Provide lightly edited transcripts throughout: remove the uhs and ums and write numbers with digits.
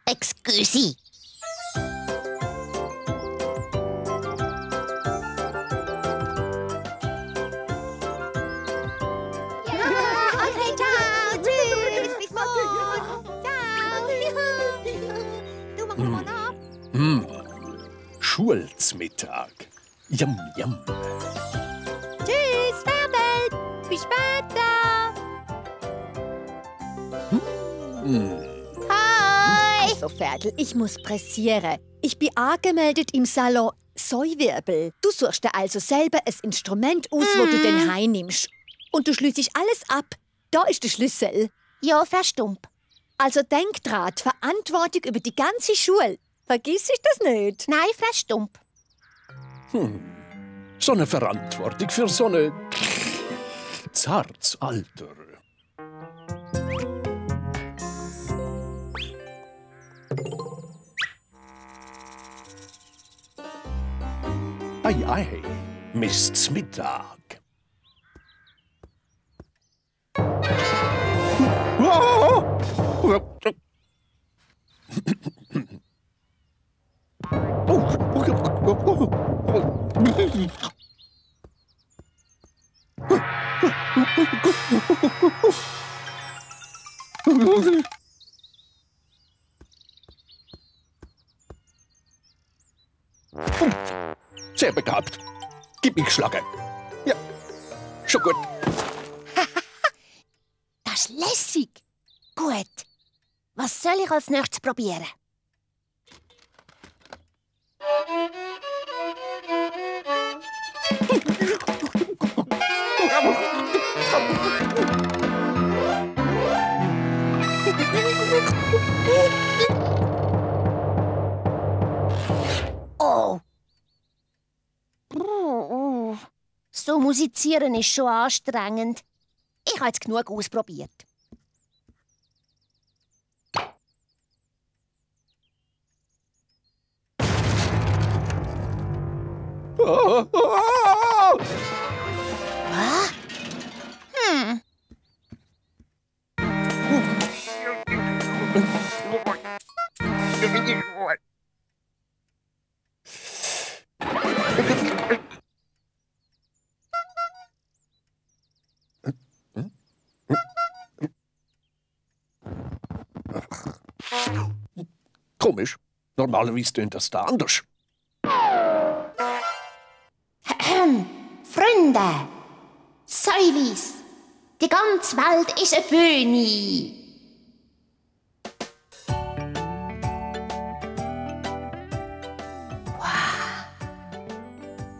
Excuse. Okay, ciao. Tschüss. Bis morgen. Ciao. Du machst mal ab. Schulzmittag. Yum, yum. Tschüss, Ferdel. Bis später. Hi. Also, Ferdel, ich muss pressieren. Ich bin angemeldet im Salon Säuwirbel. Du suchst dir also selber ein Instrument aus, wo du den heimnimmst. Und du schließt alles ab. Da ist der Schlüssel. Ja, Frau Stump. Also denk dran, die Verantwortung über die ganze Schule. Vergiss ich das nicht? Nein, Frau Stump. So eine Verantwortung für so ein zartes Alter. Ei, ei, Mists Mittag. Sehr begabt. Gib mich Schlage. Ja, schon gut. Das ist lässig. Gut. Was soll ich als nächstes probieren? Oh. So musizieren ist schon anstrengend. Ich habe jetzt genug ausprobiert. Was? Komisch. Normalerweise tönt das da anders. Freunde, Säulis, die ganze Welt ist eine Bühne. Wow.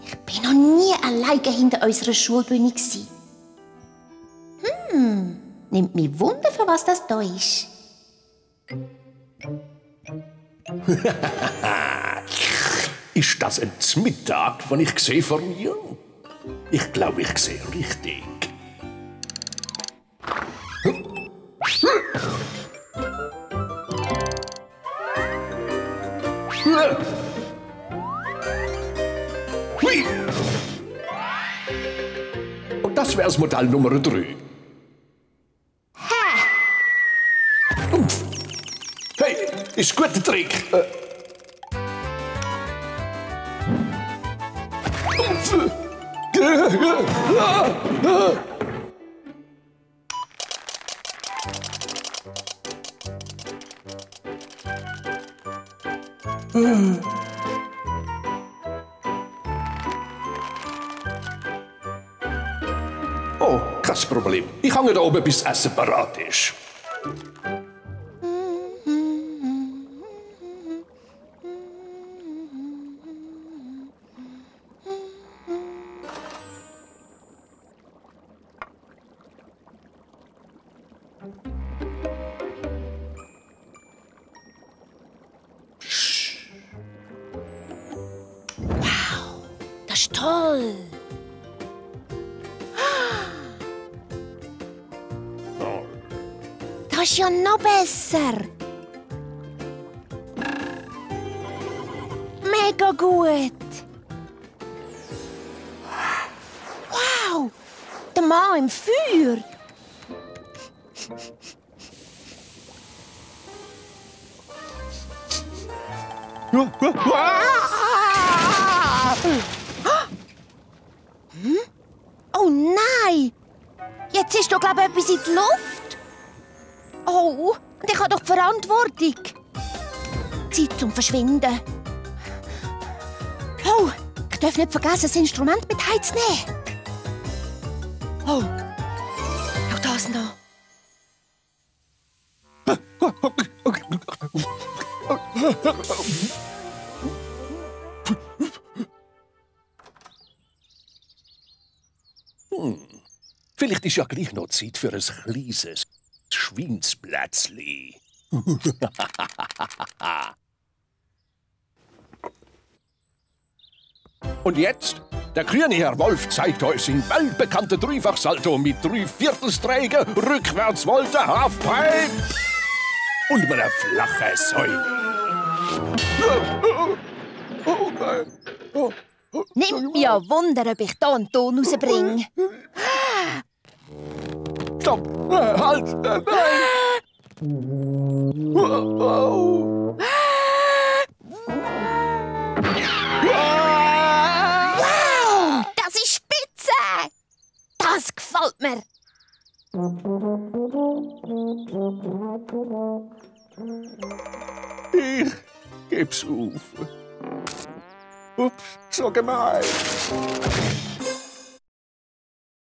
Ich bin noch nie alleine hinter unserer Schulbühne gsi. Nimmt mich Wunder, für was das da ist. Ist das ein Mittag, den ich sehe vor mir? Ich glaube, ich sehe richtig. Und das wär's Modell Nummer 3. Hey, ist ein guter Trick. Oh, kein Problem. Ich hänge da oben, bis das Essen parat ist. Das ist toll. Das ist ja noch besser. Mega gut. Wow, der Mann im Feuer. Oh nein! Jetzt ist doch, glaube ich, etwas in die Luft. Oh, und ich habe doch die Verantwortung. Zeit zum Verschwinden. Oh, ich darf nicht vergessen, das Instrument mit heimzunehmen. Oh, auch das noch. Vielleicht ist ja gleich noch Zeit für ein kleines Schweinsplätzli. Und jetzt? Der grüne Herr Wolf zeigt euch sein weltbekannte Dreifachsalto mit 3/4-Träge, Rückwärtsvolte, Halfpipe und mit einer flachen Säule. Oh nein. Nimmt mich ja Wunder, ob ich hier einen Ton rausbringe. Stopp! Halt! Nein! Wow, das ist spitze! Das gefällt mir. Ich geb's auf. Ups, so gemein.